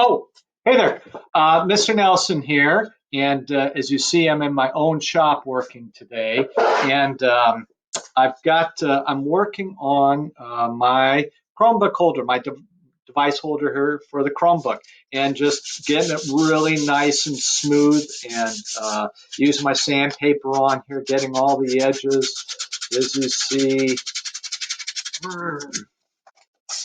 Oh, hey there. Mr. Nelson here. And as you see, I'm in my own shop working today. And I'm working on my Chromebook holder, my device holder here for the Chromebook, and just getting it really nice and smooth and using my sandpaper on here, getting all the edges, as you see.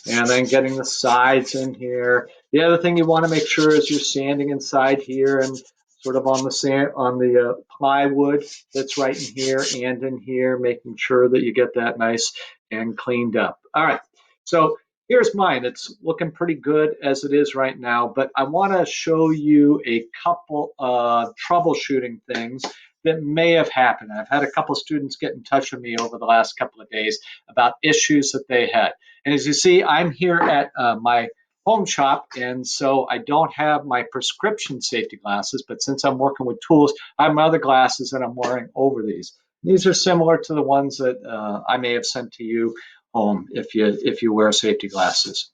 And then getting the sides in here. The other thing you want to make sure is you're sanding inside here and sort of on the plywood that's right in here and in here, making sure that you get that nice and cleaned up. All right, so here's mine. It's looking pretty good as it is right now, but I want to show you a couple of troubleshooting things that may have happened. I've had a couple students get in touch with me over the last couple of days about issues that they had. And as you see, I'm here at my home shop, and so I don't have my prescription safety glasses, but since I'm working with tools, I have my other glasses that I'm wearing over these. These are similar to the ones that I may have sent to you home if you wear safety glasses.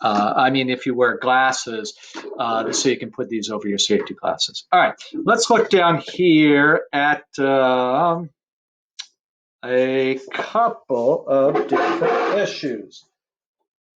If you wear glasses, so you can put these over your safety glasses. All right, let's look down here at a couple of different issues.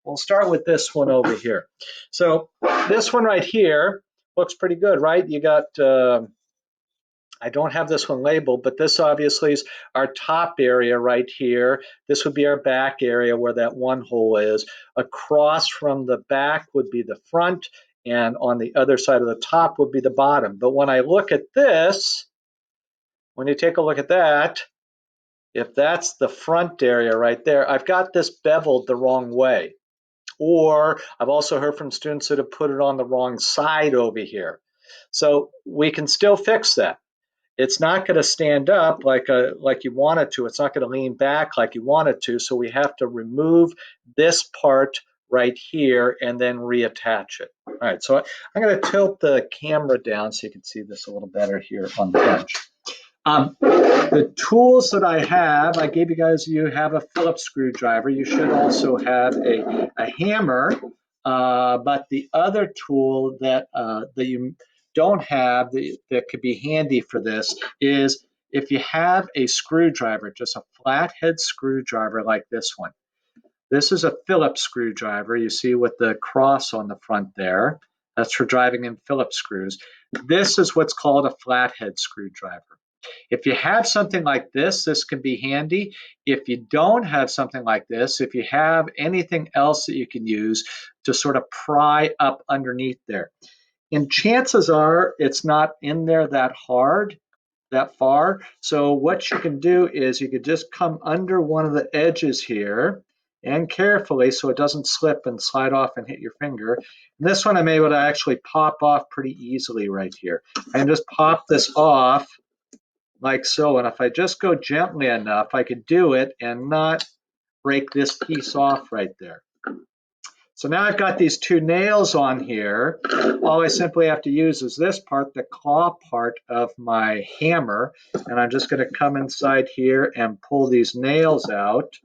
We'll start with this one over here. So this one right here looks pretty good, right? You got, I don't have this one labeled, but this obviously is our top area right here. This would be our back area where that one hole is. Across from the back would be the front, and on the other side of the top would be the bottom. But when I look at this, when you take a look at that, if that's the front area right there, I've got this beveled the wrong way. Or I've also heard from students that have put it on the wrong side over here. So we can still fix that. It's not going to stand up like you want it to. It's not going to lean back like you want it to. So we have to remove this part right here and then reattach it. All right, so I'm going to tilt the camera down so you can see this a little better here on the bench. The tools that I have, I gave you have a Phillips screwdriver. You should also have a hammer, but the other tool that you don't have that could be handy for this is if you have a screwdriver, just a flathead screwdriver like this one. This is a Phillips screwdriver, you see with the cross on the front there. That's for driving in Phillips screws. This is what's called a flathead screwdriver. If you have something like this can be handy. If you don't have something like this, if you have anything else that you can use to sort of pry up underneath there. And chances are it's not in there that far. So what you can do is you could just come under one of the edges here and carefully so it doesn't slip and slide off and hit your finger. And this one I'm able to actually pop off pretty easily right here. And just pop this off like so, and if I just go gently enough, I could do it and not break this piece off right there. So now I've got these two nails on here. All I simply have to use is this part, the claw part of my hammer, and I'm just going to come inside here and pull these nails out.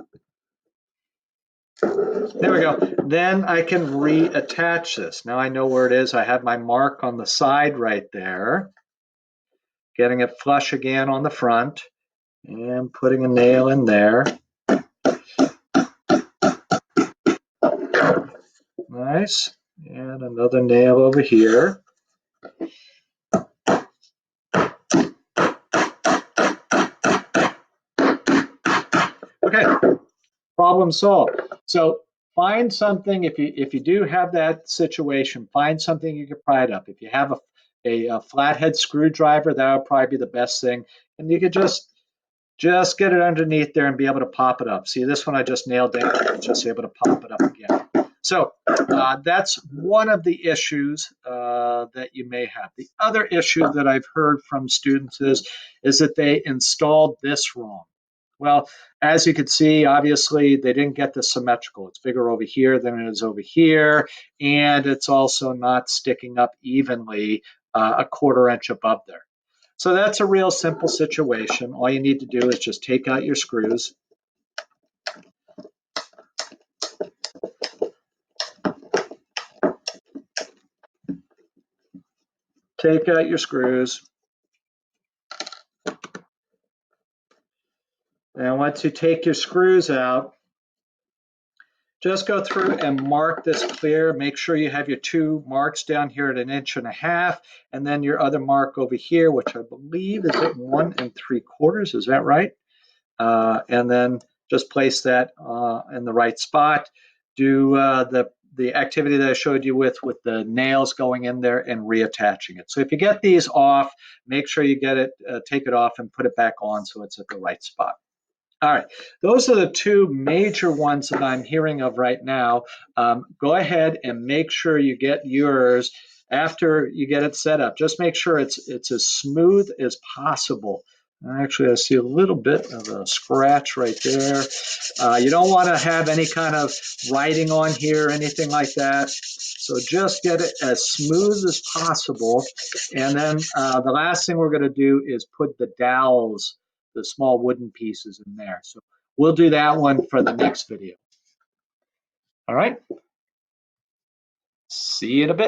There we go. Then I can reattach this. Now I know where it is. I have my mark on the side right there. Getting it flush again on the front and putting a nail in there. Nice. And another nail over here. Okay, problem solved. So find something, if you do have that situation, find something you can pry it up. If you have a flathead screwdriver, that would probably be the best thing. And you could just get it underneath there and be able to pop it up. See, this one I just nailed down. I'm just able to pop it up again. So that's one of the issues that you may have. The other issue that I've heard from students is that they installed this wrong. Well, as you can see, obviously they didn't get the symmetrical. It's bigger over here than it is over here, and it's also not sticking up evenly a 1/4 inch above there. So that's a real simple situation. All you need to do is just take out your screws. take out your screws. And once you take your screws out, just go through and mark this clear. Make sure you have your 2 marks down here at 1.5 inches, and then your other mark over here, which I believe is at 1 3/4. Is that right? And then just place that in the right spot. Do the activity that I showed you with the nails going in there and reattaching it. So if you get these off, make sure you get it, take it off and put it back on so it's at the right spot. All right, those are the 2 major ones that I'm hearing of right now. Go ahead and make sure you get yours after you get it set up. Just make sure it's as smooth as possible. Actually, I see a little bit of a scratch right there. You don't want to have any kind of writing on here or anything like that. So just get it as smooth as possible. And then the last thing we're going to do is put the dowels, the small wooden pieces in there. So we'll do that one for the next video. All right. See you in a bit.